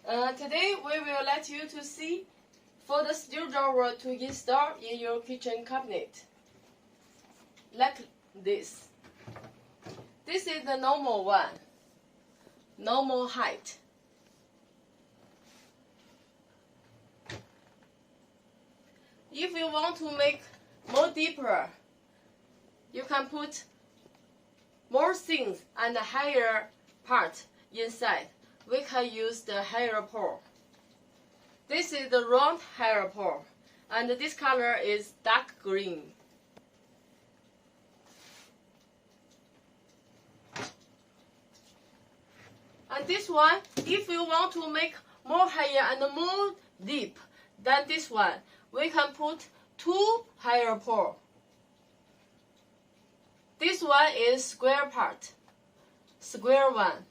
Today we will let you to see for the steel drawer to install in your kitchen cabinet. Like this. This is the normal one, normal height. If you want to make more deeper, you can put more things and a higher part inside. We can use the higher pole. This is the round higher pole, and this color is dark green. And this one, if you want to make more higher and more deep than this one, we can put two higher pole. This one is square part, square one.